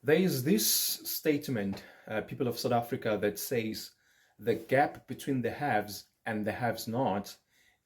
There is this statement, people of South Africa, that says the gap between the haves and the haves not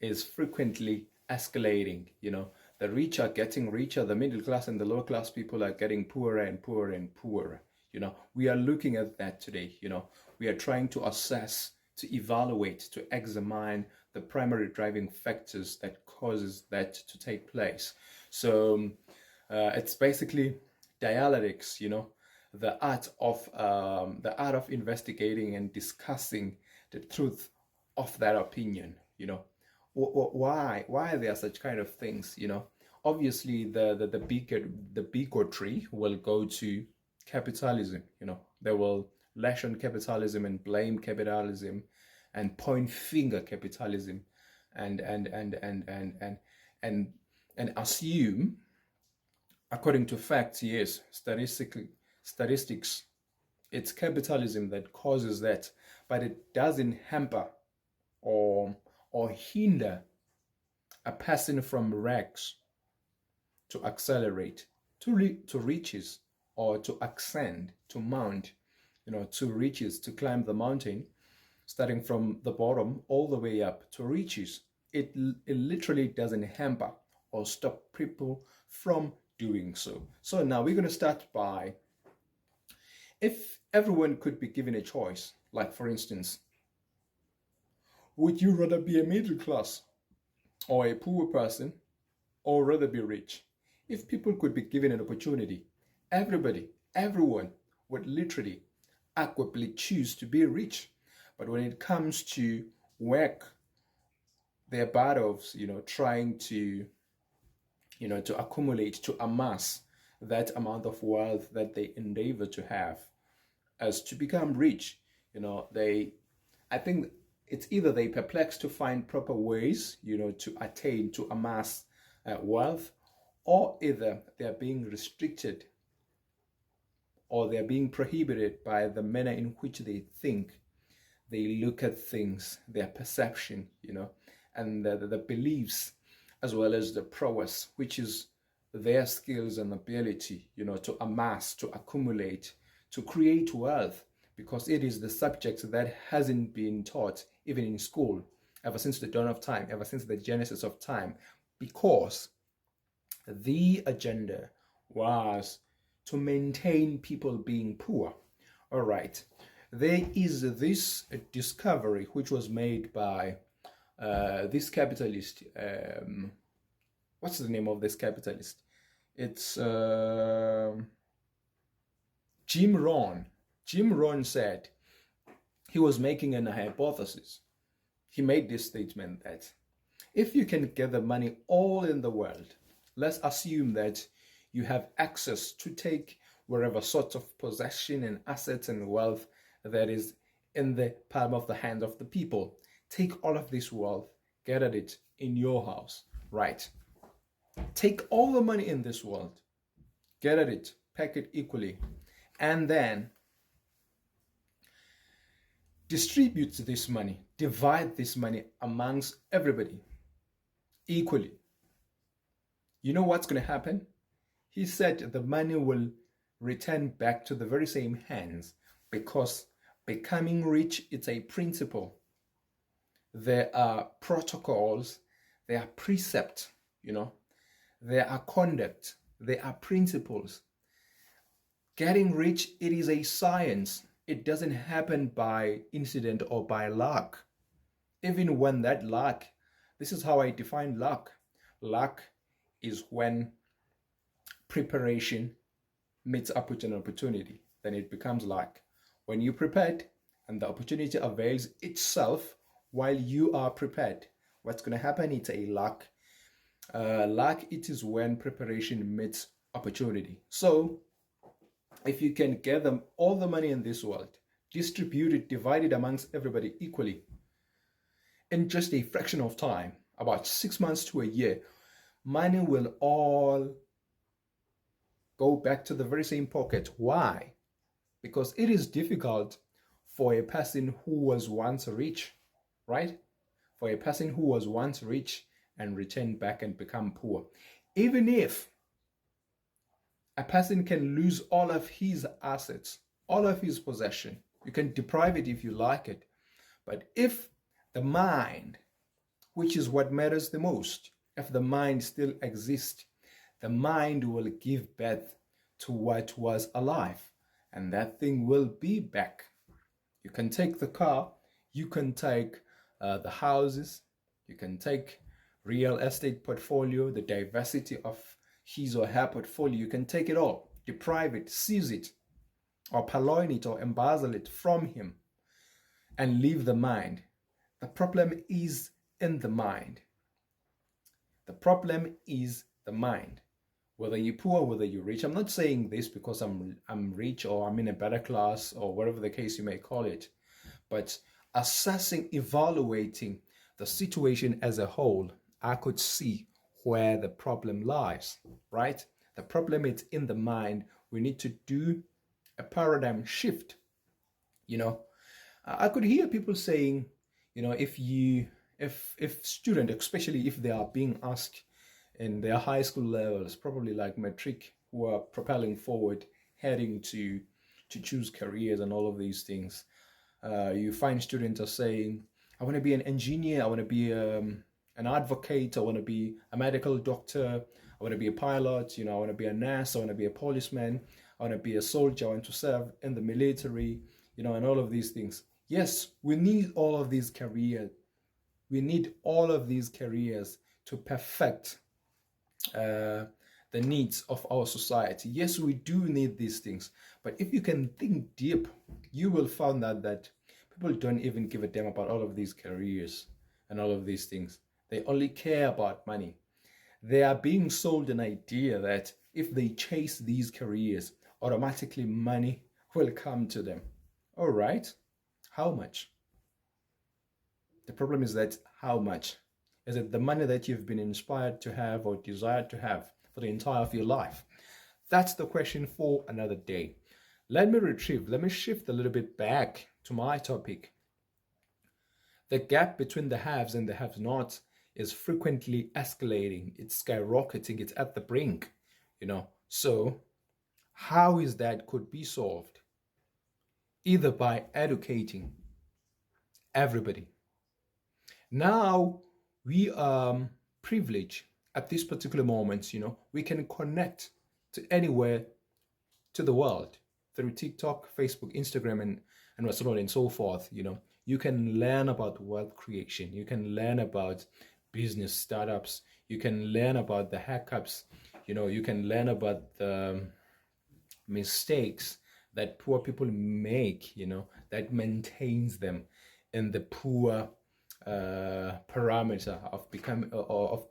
is frequently escalating. The rich are getting richer, the middle class and the lower class people are getting poorer and poorer and poorer. We are looking at that today. We are trying to assess, to evaluate, to examine the primary driving factors that causes that to take place. So it's basically dialectics, the art of investigating and discussing the truth of that opinion. Why there are such kind of things. Obviously the bigotry will go to capitalism. They will lash on capitalism and blame capitalism and point finger capitalism and assume, according to facts, yes, statistics, it's capitalism that causes that, but it doesn't hamper or hinder a person from rags to accelerate to riches, or to ascend, to mount, to riches, to climb the mountain, starting from the bottom all the way up to riches. It literally doesn't hamper or stop people from doing so. So now we're going to start by, if everyone could be given a choice, like for instance, would you rather be a middle class or a poor person, or rather be rich? If people could be given an opportunity, everyone would literally equably choose to be rich. But when it comes to work their battles, trying to accumulate, to amass that amount of wealth that they endeavor to have as to become rich, I think it's either they perplex to find proper ways, to attain, to amass wealth, or either they're being restricted or they're being prohibited by the manner in which they think, they look at things, their perception, and the beliefs, as well as the prowess, which is their skills and ability, to amass, to accumulate, to create wealth, because it is the subject that hasn't been taught even in school ever since the dawn of time, ever since the genesis of time, because the agenda was to maintain people being poor. All right. There is this discovery which was made by this capitalist. What's the name of this capitalist? It's Jim Rohn. Jim Rohn said he was making an hypothesis. He made this statement that if you can gather money all in the world, let's assume that you have access to take wherever sort of possession and assets and wealth that is in the palm of the hand of the people. Take all of this wealth, gather it in your house, right? Take all the money in this world, gather it, pack it equally, and then distribute this money, divide this money amongst everybody equally. You know what's going to happen? He said the money will return back to the very same hands, because becoming rich, it's a principle. There are protocols, there are precepts, there are conduct, there are principles. Getting rich, it is a science. It doesn't happen by incident or by luck. Even when that luck, this is how I define luck. Luck is when preparation meets up with an opportunity, then it becomes luck. When you prepared and the opportunity avails itself while you are prepared, what's going to happen? It's a luck. Luck, it is when preparation meets opportunity. So if you can gather all the money in this world, distribute it, divide it amongst everybody equally, in just a fraction of time, about 6 months to a year, money will all go back to the very same pocket. Why? Because it is difficult for a person who was once rich, right? For a person who was once rich and return back and become poor. Even if A person can lose all of his assets, all of his possession. You can deprive it if you like it. But if the mind, which is what matters the most, if the mind still exists, the mind will give birth to what was alive, and that thing will be back. You can take the car, you can take the houses, you can take real estate portfolio, the diversity of his or her portfolio, you can take it all, deprive it, seize it, or purloin it or embezzle it from him and leave the mind. The problem is in the mind. The problem is the mind. Whether you're poor, whether you're rich. I'm not saying this because I'm rich or I'm in a better class or whatever the case you may call it, but assessing, evaluating the situation as a whole, I could see where the problem lies, right? The problem is in the mind. We need to do a paradigm shift. I could hear people saying, if students, especially if they are being asked in their high school levels, probably like matric, who are propelling forward, heading to choose careers and all of these things, you find students are saying, I want to be an engineer, I want to be an advocate, I want to be a medical doctor, I want to be a pilot, I want to be a nurse, I want to be a policeman, I want to be a soldier, I want to serve in the military, and all of these things. Yes, we need all of these careers. We need all of these careers to perfect the needs of our society. Yes, we do need these things. But if you can think deep, you will find that people don't even give a damn about all of these careers and all of these things. They only care about money. They are being sold an idea that if they chase these careers, automatically money will come to them. All right. How much? The problem is that how much? Is it the money that you've been inspired to have or desired to have for the entire of your life? That's the question for another day. Let me shift a little bit back to my topic. The gap between the haves and the have-nots is frequently escalating. It's skyrocketing. It's at the brink, So how is that could be solved? Either by educating everybody. Now we are privileged at this particular moment, we can connect to anywhere to the world through TikTok, Facebook, Instagram, and what's on and so forth. You can learn about wealth creation. You can learn about business startups. You can learn about the hiccups. You can learn about the mistakes that poor people make, that maintains them in the poor parameter of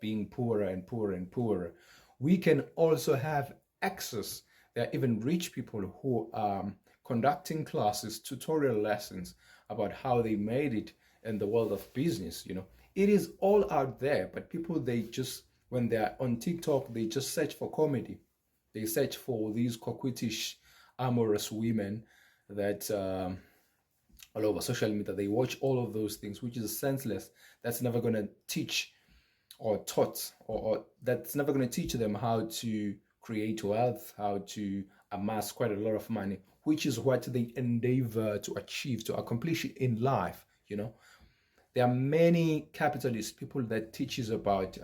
being poorer and poorer and poorer. We can also have access. There are even rich people who are conducting classes, tutorial lessons about how they made it in the world of business. It is all out there, but people, when they're on TikTok, they just search for comedy. They search for these coquettish, amorous women that all over social media. They watch all of those things, which is senseless. That's never going to teach or taught, or that's never going to teach them how to create wealth, how to amass quite a lot of money, which is what they endeavor to achieve, to accomplish in life. There are many capitalist people that teaches about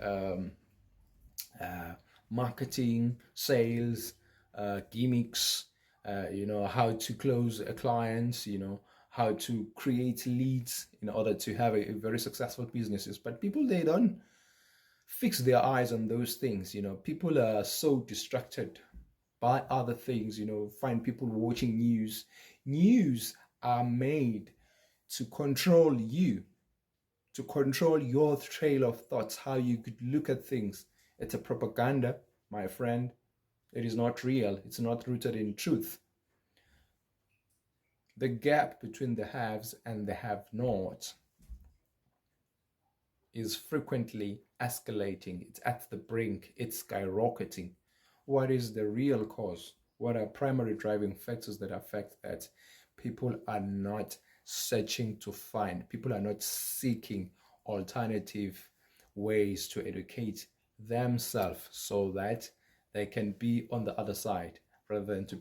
marketing, sales, gimmicks, how to close a client, how to create leads in order to have a very successful businesses. But people, they don't fix their eyes on those things. People are so distracted by other things. Find people watching news are made to control you, to control your trail of thoughts, how you could look at things. It's a propaganda, my friend. It is not real. It's not rooted in truth. The gap between the haves and the have-nots is frequently escalating. It's at the brink. It's skyrocketing. What is the real cause? What are primary driving factors that affect that? People are not searching to find. People are not seeking alternative ways to educate themselves so that they can be on the other side rather than to